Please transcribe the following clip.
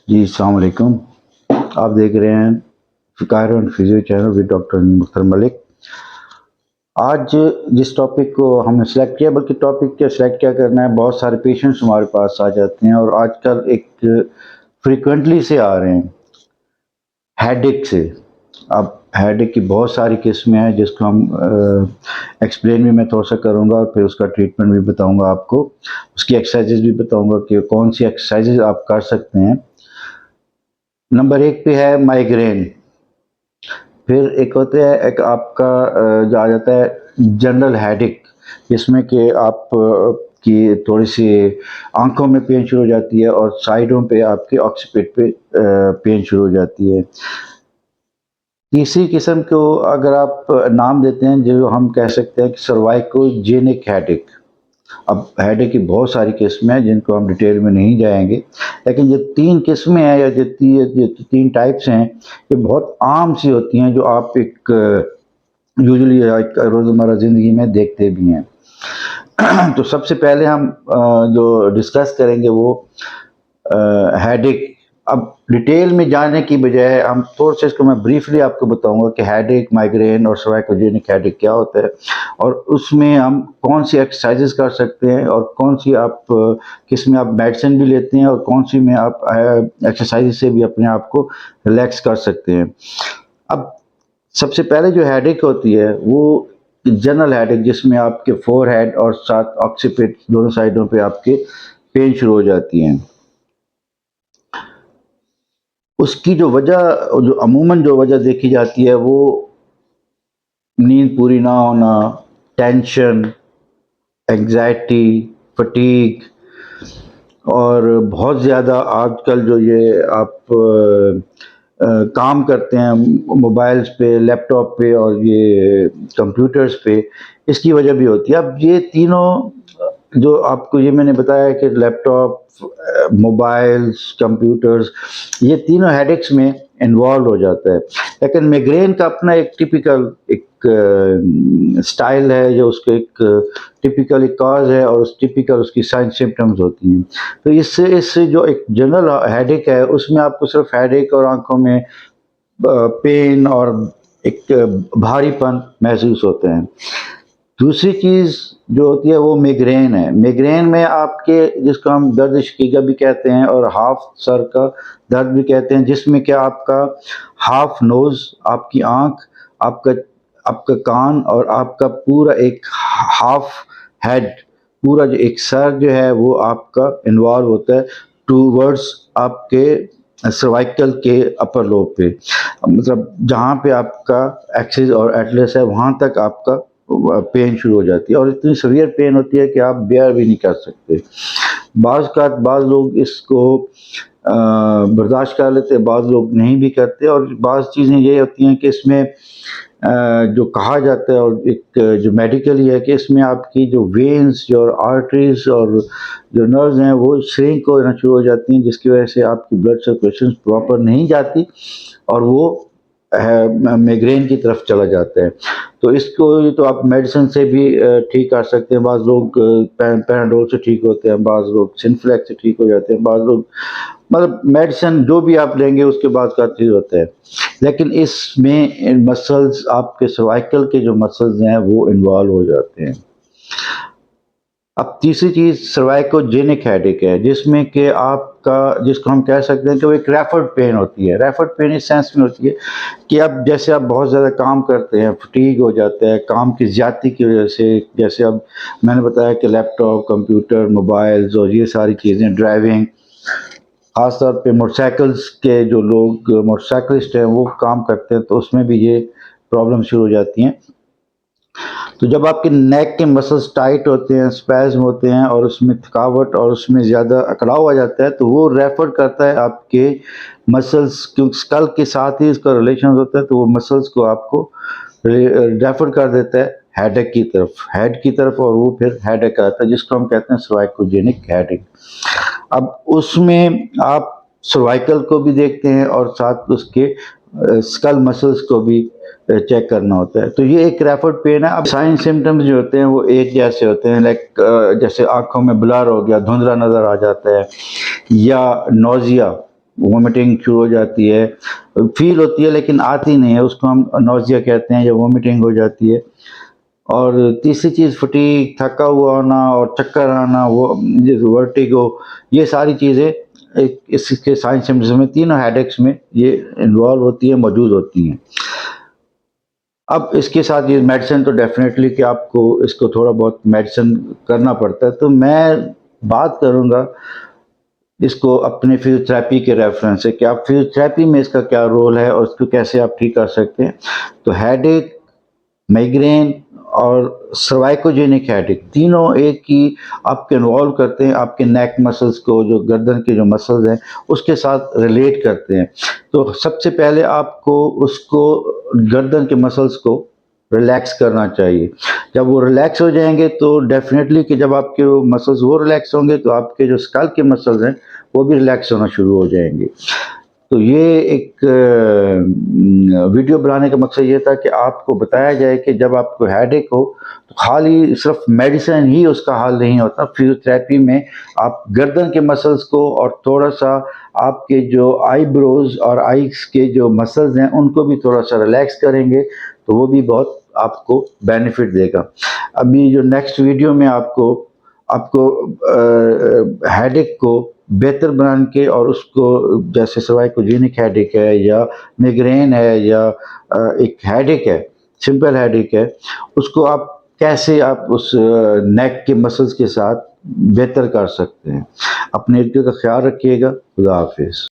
जी, अस्सलाम वालेकुम। आप देख रहे हैं फ़िकारो and physio channel with doctor Mukhtar Malik. आज जिस टॉपिक को हमने सेलेक्ट किया, बल्कि टॉपिक क्या सेलेक्ट क्या करना है, बहुत सारे पेशेंट्स हमारे पास आ जाते हैं और आजकल एक फ्रीक्वेंटली से आ रहे हैं हेडेक से। अब हेडेक की बहुत सारी किस्में हैं जिसको हम एक्सप्लेन भी मैं थोड़ा सा करूँगा और फिर उसका ट्रीटमेंट भी बताऊँगा आपको। उसकी एक्सरसाइज़ेज़ भी बताऊँगा कि कौन सी एक्सरसाइज़ेज़ आप कर सकते हैं। नंबर 1 पे है माइग्रेन। फिर एक होता है एक आपका जो आ जाता है जनरल हेडेक, जिसमें कि आप की थोड़ी-सी आँखों में पेन शुरू हो जाती है और साइडों पे आपके ऑक्सीपिट पे पेन शुरू हो जाती है। तीसरी किस्म को अगर आप नाम देते हैं जो हम कह सकते हैं कि सर्वाइकोजेनिक हेडेक। अब हेडेक की बहुत सारी किस्में हैं जिनको हम डिटेल में नहीं जाएँगे, लेकिन ये 3 किस्में हैं या जो 3 टाइप्स हैं, ये बहुत आम सी होती हैं जो आप एक यूजुअली एक रोज़मर्रा ज़िंदगी में देखते भी हैं। तो सबसे पहले हम जो डिस्कस करेंगे वो हेडेक। अब डिटेल में जाने की बजाय हम थोड़ा सा इसको मैं ब्रीफली आपको बताऊंगा कि हेडेक, माइग्रेन और सर्वाइकोजेनिक हेडेक क्या होता है और उसमें हम कौन सी एक्सरसाइजेस कर सकते हैं और कौन सी आप किस में आप मेडिसिन भी लेते हैं और कौन सी में आप एक्सरसाइज से भी अपने आप को रिलैक्स कर सकते हैं। अब सबसे पहले जो हेडेक होती है वो जनरल हेडेक, जिसमें आपके फोरहेड और साथ ऑक्सीपिट दोनों साइडों पे आपके पेन शुरू हो जाती हैं। उसकी जो वजह जो अमूमन जो वजह देखी जाती है वो नींद पूरी ना होना, टेंशन, एंग्जाइटी, फटीग और बहुत ज़्यादा आजकल जो ये आप काम करते हैं मोबाइल्स पे, लैपटॉप पे और ये कंप्यूटर्स पे, इसकी वजह भी होती है। अब ये तीनों जो आपको ये मैंने बताया कि लैपटॉप, मोबाइल्स, कंप्यूटर्स, ये तीनों हेडेक्स में इन्वॉल्व हो जाता है। लेकिन माइग्रेन का अपना एक टिपिकल एक स्टाइल है, जो उसके एक टिपिकल एक कॉज है और उस टिपिकल उसकी साइन सिम्टम्स होती हैं। तो इससे जो एक जनरल हेडेक है उसमें आपको सिर्फ हेडेक और आंखों में पेन और एक भारीपन महसूस होते हैं। दूसरी चीज़ जो होती है वो माइग्रेन है। माइग्रेन में आपके जिसको हम दर्द शकीका भी कहते हैं और हाफ सर का दर्द भी कहते हैं, जिसमें क्या आपका हाफ नोज़, आपकी आँख, आपका आपका कान और आपका पूरा एक हाफ हेड, पूरा जो एक सर जो है वो आपका इन्वॉल्व होता है टूवर्ड्स आपके सर्वाइकल के अपर लोब पे। मतलब जहाँ पे आपका एक्सिस और एटलस है वहाँ तक आपका पेन शुरू हो जाती है और इतनी सीवियर पेन होती है कि आप बेयर भी नहीं कर सकते। बाज़ लोग इसको बर्दाश्त कर लेते हैं, बाज़ लोग नहीं भी करते और बाज़ चीज़ें ये होती हैं कि इसमें जो कहा जाता है और एक जो मेडिकली है कि इसमें आपकी जो वेन्स और आर्टरीज और जो नर्व्स हैं वो श्रिंक होना शुरू हो जाती हैं, जिसकी वजह से आपकी ब्लड सर्कुलेशन प्रॉपर नहीं जाती और वो माइग्रेन की तरफ चला जाता है। तो इसको तो आप मेडिसिन से भी ठीक कर सकते हैं। बाज़ लोग पैराडोल से ठीक होते हैं, बाज़ लोग सिनफ्लेक्स से ठीक हो जाते हैं, बाज़ लोग मतलब मेडिसिन जो भी आप लेंगे उसके बाद का ठीक होता है। लेकिन इसमें मसल्स, आपके सर्वाइकल के जो मसल्स हैं वो इन्वॉल्व हो जाते हैं। अब तीसरी चीज़ सर्वाइकोजेनिक हेडेक है, जिसमें कि आपका जिसको हम कह सकते हैं कि वो एक रैफर्ड पेन होती है। रैफर्ड पेन इस सेंस में होती है कि अब जैसे आप बहुत ज़्यादा काम करते हैं, फटीग हो जाता है काम की ज़्यादती की वजह से। जैसे अब मैंने बताया कि लैपटॉप, कंप्यूटर, मोबाइल्स और ये सारी चीज़ें, ड्राइविंग, ख़ास तौर पे मोटरसाइकिल्स के जो लोग मोटरसाइकिलिस्ट हैं वो काम करते हैं तो उसमें भी ये प्रॉब्लम शुरू हो जाती हैं। तो जब आपके नेक के मसल्स टाइट होते हैं, स्पैज़्म होते हैं और उसमें थकावट और उसमें ज़्यादा अकड़ाव आ जाता है तो वो रेफ़र करता है आपके मसल्स, क्योंकि स्कल के साथ ही इसका रिलेशन होता है, तो वो मसल्स को आपको रेफ़र कर देता है हेडेक की तरफ, हेड की तरफ, और वो फिर हेडेक आता है जिसको हम कहते हैं सर्वाइकोजेनिक हेडेक। अब उसमें आप सर्वाइकल को भी देखते हैं और साथ उसके स्कल मसल्स को भी चेक करना होता है। तो ये एक रेफर्ड पेन है। अब साइन सिम्टम्स जो होते हैं वो एक जैसे होते हैं, लाइक जैसे आंखों में ब्लर हो गया, धुंधला नज़र आ जाता है, या नोज़िया, वोमिटिंग शुरू हो जाती है, फील होती है लेकिन आती नहीं है, उसको हम नौजिया कहते हैं, जब वोमिटिंग हो जाती है। और तीसरी चीज़ फटीग, थका हुआ होना और चक्कर आना, वो वर्टिगो, ये सारी चीज़ें एक इसके साइन सिम्टम्स में, तीनों हेडेक्स में ये इन्वॉल्व होती है, मौजूद होती हैं। अब इसके साथ ये मेडिसिन तो डेफिनेटली कि आपको इसको थोड़ा बहुत मेडिसिन करना पड़ता है, तो मैं बात करूँगा इसको अपने फिजियोथेरेपी के रेफरेंस से कि आप फिजियोथेरेपी में इसका क्या रोल है और इसको कैसे आप ठीक कर सकते हैं। तो हेडेक, माइग्रेन और सर्वाइकोजेनिक हेडेक, तीनों एक ही आपके इन्वॉल्व करते हैं, आपके नेक मसल्स को, जो गर्दन के जो मसल्स हैं उसके साथ रिलेट करते हैं। तो सबसे पहले आपको उसको, गर्दन के मसल्स को रिलैक्स करना चाहिए। जब वो रिलैक्स हो जाएंगे तो डेफिनेटली कि जब आपके वो मसल्स वो रिलैक्स होंगे तो आपके जो स्कल के मसल्स हैं वो भी रिलैक्स होना शुरू हो जाएंगे। तो ये एक वीडियो बनाने का मकसद ये था कि आपको बताया जाए कि जब आपको हेडेक हो तो खाली सिर्फ मेडिसिन ही उसका हल नहीं होता। फिजियोथेरेपी में आप गर्दन के मसल्स को और थोड़ा सा आपके जो आईब्रोज और आईज के जो मसल्स हैं उनको भी थोड़ा सा रिलैक्स करेंगे तो वो भी बहुत आपको बेनिफिट देगा। अभी जो नेक्स्ट वीडियो में आपको आपको हेडेक को बेहतर बना के और उसको, जैसे सर्वाइकोजेनिक हेडेक है या मिग्रेन है या एक हेडेक है, सिंपल हेडेक है, उसको आप कैसे आप उस नेक के मसल्स के साथ बेहतर कर सकते हैं। अपने इर्द गिर्द का ख्याल रखिएगा। खुदा हाफिज़।